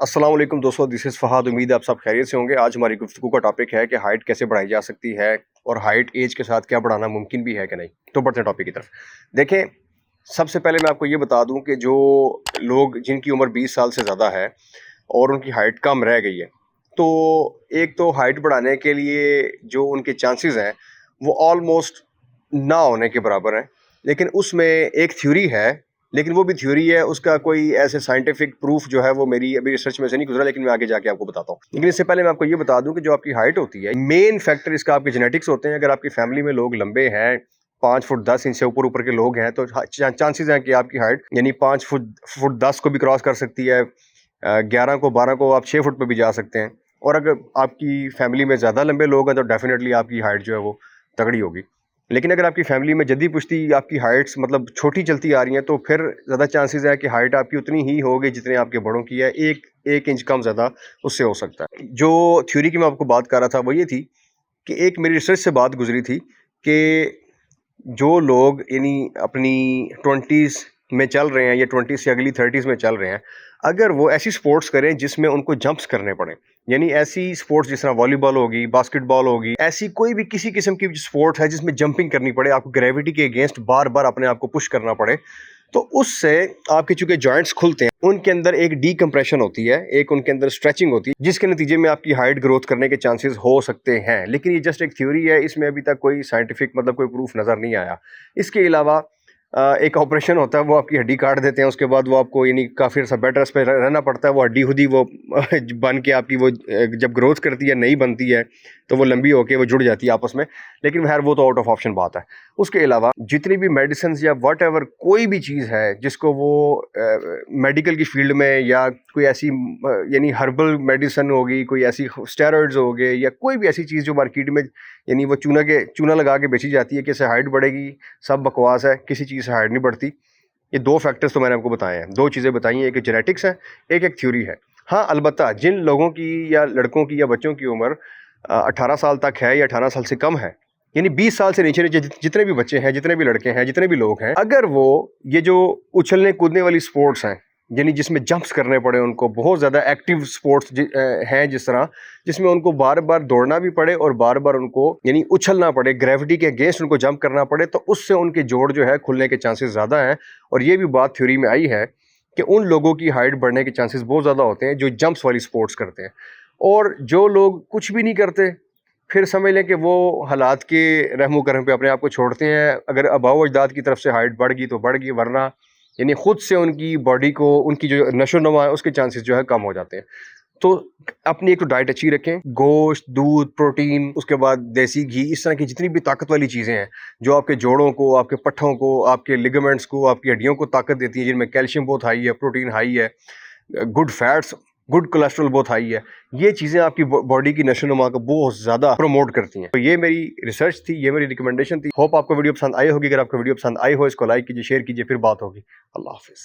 अस्सलाम वालेकुम दोस्तों, दिस इज़ फ़हाद। उम्मीद है आप सब खैरियत से होंगे। आज हमारी गुफ्तगू का टॉपिक है कि हाइट कैसे बढ़ाई जा सकती है और हाइट एज के साथ क्या बढ़ाना मुमकिन भी है कि नहीं। तो बढ़ते हैं टॉपिक की तरफ। देखें, सबसे पहले मैं आपको ये बता दूं कि जो लोग जिनकी उम्र 20 साल से ज़्यादा है और उनकी हाइट कम रह गई है, तो एक तो हाइट बढ़ाने के लिए जो उनके चांसेस हैं वो ऑलमोस्ट ना होने के बराबर हैं। लेकिन उसमें एक थ्योरी है, लेकिन वो भी थ्योरी है, उसका कोई ऐसे साइंटिफिक प्रूफ जो है वो मेरी अभी रिसर्च में से नहीं गुजरा, लेकिन मैं आगे जाके आपको बताता हूँ। लेकिन इससे पहले मैं आपको ये बता दूं कि जो आपकी हाइट होती है, मेन फैक्टर इसका आपके जेनेटिक्स होते हैं। अगर आपकी फैमिली में लोग लंबे हैं, 5 फुट 10 इंच से ऊपर ऊपर के लोग हैं, तो चांसेस हैं कि आपकी हाइट यानी 5 फुट 10 को भी क्रॉस कर सकती है, 11 को 12 को आप 6 फुट पे भी जा सकते हैं। और अगर आपकी फैमिली में ज़्यादा लंबे लोग हैं तो डेफिनेटली आपकी हाइट जो है वो तगड़ी होगी। लेकिन अगर आपकी फैमिली में जद्दी पुश्ती आपकी हाइट्स मतलब छोटी चलती आ रही हैं, तो फिर ज़्यादा चांसेस है कि हाइट आपकी उतनी ही होगी जितने आपके बड़ों की है। एक इंच कम ज़्यादा उससे हो सकता है। जो थ्योरी की मैं आपको बात कर रहा था वो ये थी कि एक मेरी रिसर्च से बात गुजरी थी कि जो लोग यानी अपनी 20s में चल रहे हैं या 20 से अगली 30s में चल रहे हैं, अगर वो ऐसी स्पोर्ट्स करें जिसमें उनको जंप्स करने पड़े, यानी ऐसी स्पोर्ट्स जिस तरह वॉलीबॉल होगी, बास्केटबॉल होगी, ऐसी कोई भी किसी किस्म की स्पोर्ट है जिसमें जंपिंग करनी पड़े, आपको ग्रेविटी के अगेंस्ट बार बार अपने आप को पुश करना पड़े, तो उससे आपके चूंकि जॉइंट्स खुलते हैं, उनके अंदर एक डीकम्प्रेशन होती है, एक उनके अंदर स्ट्रेचिंग होती है, जिसके नतीजे में आपकी हाइट ग्रोथ करने के चांसेस हो सकते हैं। लेकिन ये जस्ट एक थ्योरी है, इसमें अभी तक कोई साइंटिफिक मतलब कोई प्रूफ नज़र नहीं आया। इसके अलावा एक ऑपरेशन होता है, वो आपकी हड्डी काट देते हैं, उसके बाद वो आपको यानी काफ़ी अर्सा बेड रेस्ट पे रहना पड़ता है। वो हड्डी खुद ही वो बन के आपकी वो जब ग्रोथ करती है, नई बनती है, तो वो लंबी होके वो जुड़ जाती है आपस में। लेकिन खैर वो तो आउट ऑफ ऑप्शन बात है। उसके अलावा जितनी भी मेडिसिन या वट एवर कोई भी चीज़ है जिसको वो मेडिकल की फील्ड में या कोई ऐसी यानी हर्बल मेडिसिन होगी, कोई ऐसी स्टेरॉइड्स हो गए या कोई भी ऐसी चीज़ जो मार्केट में यानी वो चूना लगा के बेची जाती है कि इससे हाइट बढ़ेगी, सब बकवास है, किसी चीज़ से हाइट नहीं बढ़ती। ये दो फैक्टर्स तो मैंने आपको बताए हैं, दो चीज़ें बताई हैं, एक जेनेटिक्स है, एक थ्योरी है। हाँ, अलबत्ता जिन लोगों की या लड़कों की या बच्चों की उम्र 18 साल तक है या 18 साल से कम है, यानी 20 साल से नीचे नीचे जितने भी बच्चे हैं, जितने भी लड़के हैं, जितने भी लोग हैं, अगर वो ये जो उछलने कूदने वाली स्पोर्ट्स हैं, यानी जिसमें जंप्स करने पड़े उनको, बहुत ज़्यादा एक्टिव स्पोर्ट्स हैं जिस तरह, जिसमें उनको बार बार दौड़ना भी पड़े और बार बार उनको यानी उछलना पड़े, ग्रेविटी के अगेंस्ट उनको जंप करना पड़े, तो उससे उनके जोड़ जो है खुलने के चांसेस ज़्यादा हैं। और ये भी बात थ्योरी में आई है कि उन लोगों की हाइट बढ़ने के चांसेस बहुत ज़्यादा होते हैं जो जंप्स वाली स्पोर्ट्स करते हैं। और जो लोग कुछ भी नहीं करते, फिर समझ लें कि वो हालात के रहमो करम पे अपने आप को छोड़ते हैं। अगर आबाओ अजदाद की तरफ से हाइट बढ़ गई तो बढ़ गई, वरना यानी खुद से उनकी बॉडी को, उनकी जो नशो नुमा है उसके चांसेस जो है कम हो जाते हैं। तो अपनी एक तो डाइट अच्छी रखें, गोश्त, दूध, प्रोटीन, उसके बाद देसी घी, इस तरह की जितनी भी ताकत वाली चीज़ें हैं जो आपके जोड़ों को, आपके पट्ठों को, आपके लिगामेंट्स को, आपकी हड्डियों को ताकत देती है, जिनमें कैल्शियम बहुत हाई है, प्रोटीन हाई है, गुड फैट्स, गुड कोलेस्ट्रॉल बहुत हाई है, ये चीज़ें आपकी बॉडी की नशोनुमा को बहुत ज़्यादा प्रमोट करती हैं। तो ये मेरी रिसर्च थी, ये मेरी रिकमेंडेशन थी। होप आपको वीडियो पसंद आई होगी। अगर आपको वीडियो पसंद आई हो, इसको लाइक कीजिए, शेयर कीजिए, फिर बात होगी। अल्लाह हाफिज़।